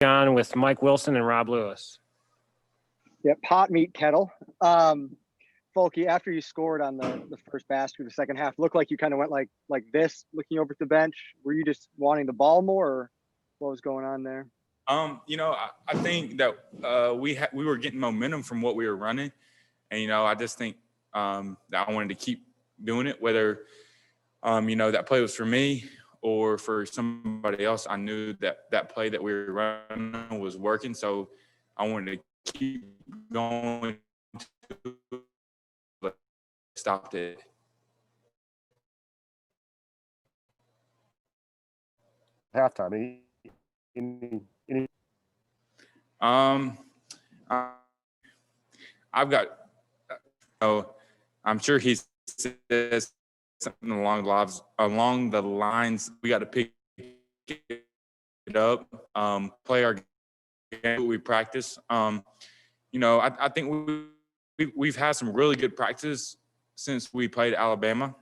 On with Mike Wilson and Rob Lewis. Yep, hot meat kettle. Fulky, after you scored on the first basket of the second half, looked like you kind of went like this, looking over at the bench. Were you just wanting the ball more, or what was going on there? I think that we were getting momentum from what we were running, and I just think that I wanted to keep doing it, whether that play was for me or for somebody else. I knew that play that we were running was working, so I wanted to keep going to stopped it. Halftime. I've got. I'm sure he says something along the lines. We got to pick it up, play our game. We practice. I think we've had some really good practice since we played Alabama,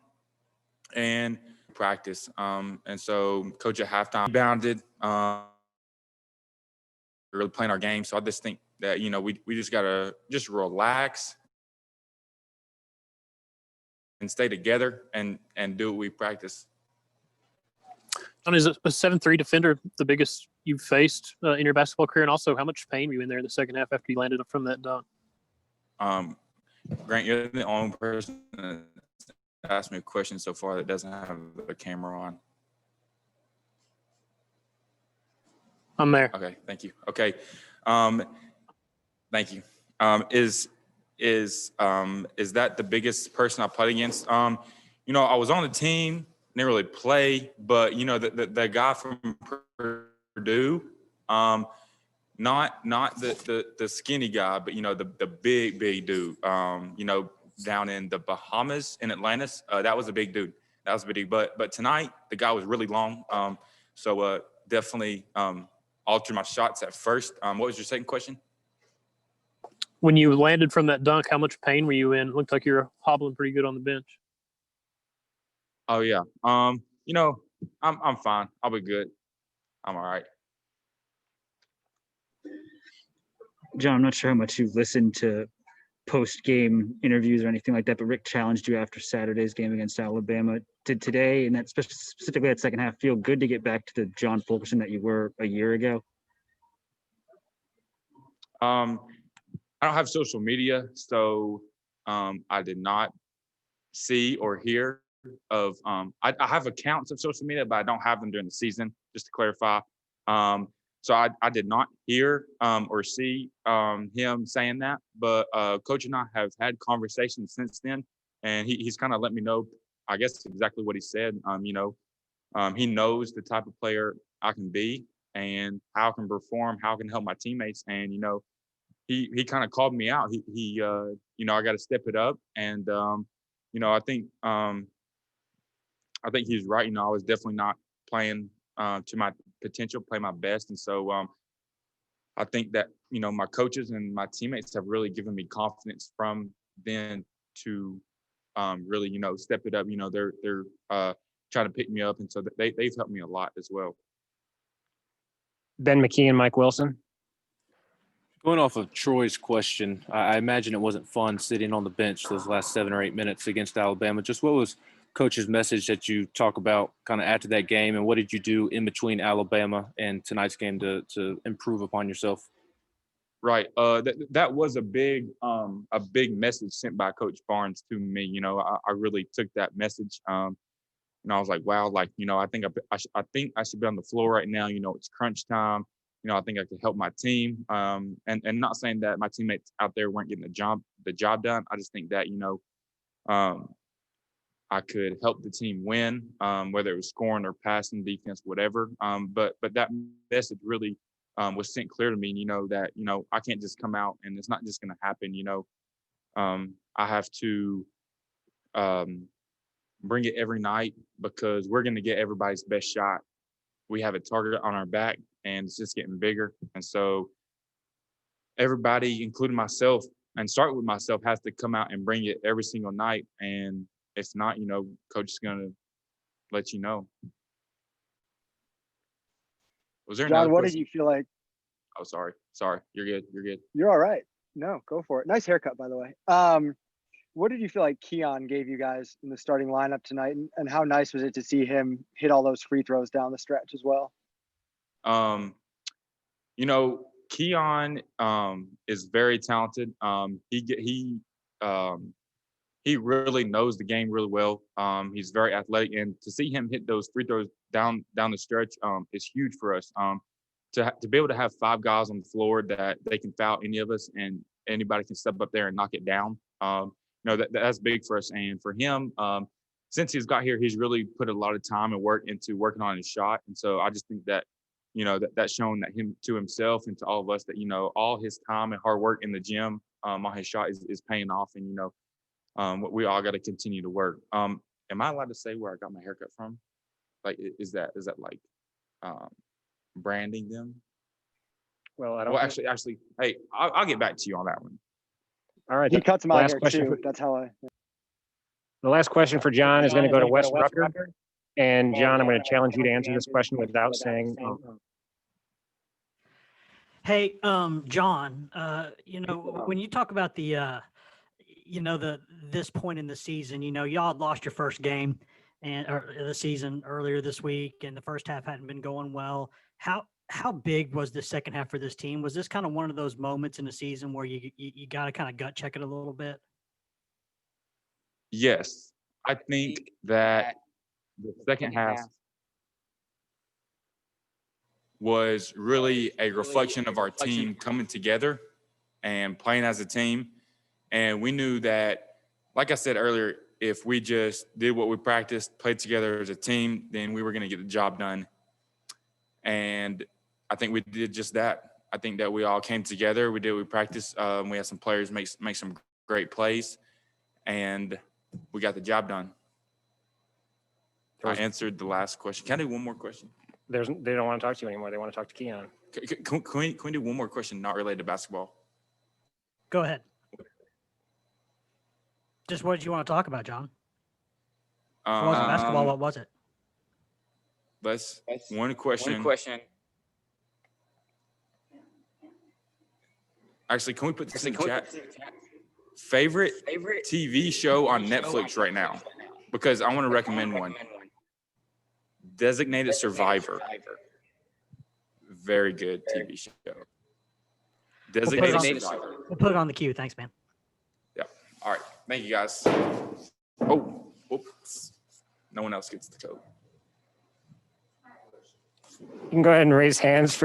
and practice. And so coach at halftime bounded, really playing our game. So I just think that, we just got to just relax and stay together and do what we practice. John, is a 7-3 defender the biggest you've faced in your basketball career? And also, how much pain were you in there in the second half after you landed from that dunk? Grant, you're the only person that asked me a question so far that doesn't have the camera on. I'm there. Okay, thank you. Okay, thank you. Is that the biggest person I played against? I was on the team, didn't really play, but the guy from Purdue, not the skinny guy, but the big dude. Down in the Bahamas in Atlantis, that was a big dude. That was a big dude. But tonight the guy was really long. So definitely altered my shots at first. What was your second question? When you landed from that dunk, how much pain were you in? It looked like you were hobbling pretty good on the bench. Oh yeah. I'm fine. I'll be good. I'm all right. John, I'm not sure how much you've listened to post-game interviews or anything like that, but Rick challenged you after Saturday's game against Alabama. Did today, and that specifically that second half, feel good to get back to the John Fulkerson that you were a year ago? I don't have social media, so I did not see or hear of. I have accounts of social media, but I don't have them during the season. Just to clarify. So I did not hear or see him saying that, but Coach and I have had conversations since then, and he's kind of let me know, I guess, exactly what he said. He knows the type of player I can be and how I can perform, how I can help my teammates, and he kind of called me out. He I got to step it up, and I think he's right. I was definitely not playing to my potential, play my best. And so I think that, my coaches and my teammates have really given me confidence from then to really, step it up. They're trying to pick me up. And so they've helped me a lot as well. Ben McKee and Mike Wilson. Going off of Troy's question, I imagine it wasn't fun sitting on the bench those last 7 or 8 minutes against Alabama. Just what was Coach's message that you talk about kind of after that game, and what did you do in between Alabama and tonight's game to improve upon yourself? Right. That was a big message sent by Coach Barnes to me. I really took that message. And I was like, wow, I think I should be on the floor right now. It's crunch time. I think I could help my team. And not saying that my teammates out there weren't getting the job done. I just think that, I could help the team win, whether it was scoring or passing, defense, whatever. But that message really was sent clear to me, that, I can't just come out and it's not just going to happen. I have to bring it every night because we're going to get everybody's best shot. We have a target on our back and it's just getting bigger. And so everybody, including myself, and start with myself, has to come out and bring it every single night. And if not, coach is going to let you know. Was there John, another what question? did you feel like? Oh, sorry. You're good. You're all right. No, go for it. Nice haircut, by the way. What did you feel like Keon gave you guys in the starting lineup tonight, and how nice was it to see him hit all those free throws down the stretch as well? Keon is very talented. He really knows the game really well. He's very athletic, and to see him hit those free throws down the stretch is huge for us. To be able to have 5 guys on the floor that they can foul any of us, and anybody can step up there and knock it down. That's big for us. And for him, since he's got here, he's really put a lot of time and work into working on his shot. And so I just think that, that's shown that him to himself and to all of us that, all his time and hard work in the gym on his shot is paying off. And, we all got to continue to work. Am I allowed to say where I got my haircut from? Like, is that like branding them? Well, I don't. Well, actually, hey, I'll get back to you on that one. All right. He cuts my last hair question too. That's how I. The last question for John is going to go to Wes Rucker. And John, I'm going to challenge you to answer this question without saying. Hey, John, when you talk about this point in the season, y'all had lost your first game or the season earlier this week, and the first half hadn't been going well. How big was the second half for this team? Was this kind of one of those moments in the season where you got to kind of gut check it a little bit? Yes, I think that the second half was really a reflection of our team coming together and playing as a team. And we knew that, like I said earlier, if we just did what we practiced, played together as a team, then we were going to get the job done. And I think we did just that. I think that we all came together. We did what we practiced. We had some players make some great plays, and we got the job done. I answered the last question. Can I do one more question? They don't want to talk to you anymore. They want to talk to Keon. Can we do one more question not related to basketball? Go ahead. Just what did you want to talk about, John? If it wasn't basketball, what was it? One question. Actually, can we put this in the chat? Favorite TV show on Netflix right now? Because I want to recommend one. Designated Survivor. Very good TV show. Designated Survivor. We'll put it on the queue. Thanks, man. Yeah. All right. Thank you, guys. Oh, whoops. No one else gets the code. You can go ahead and raise hands for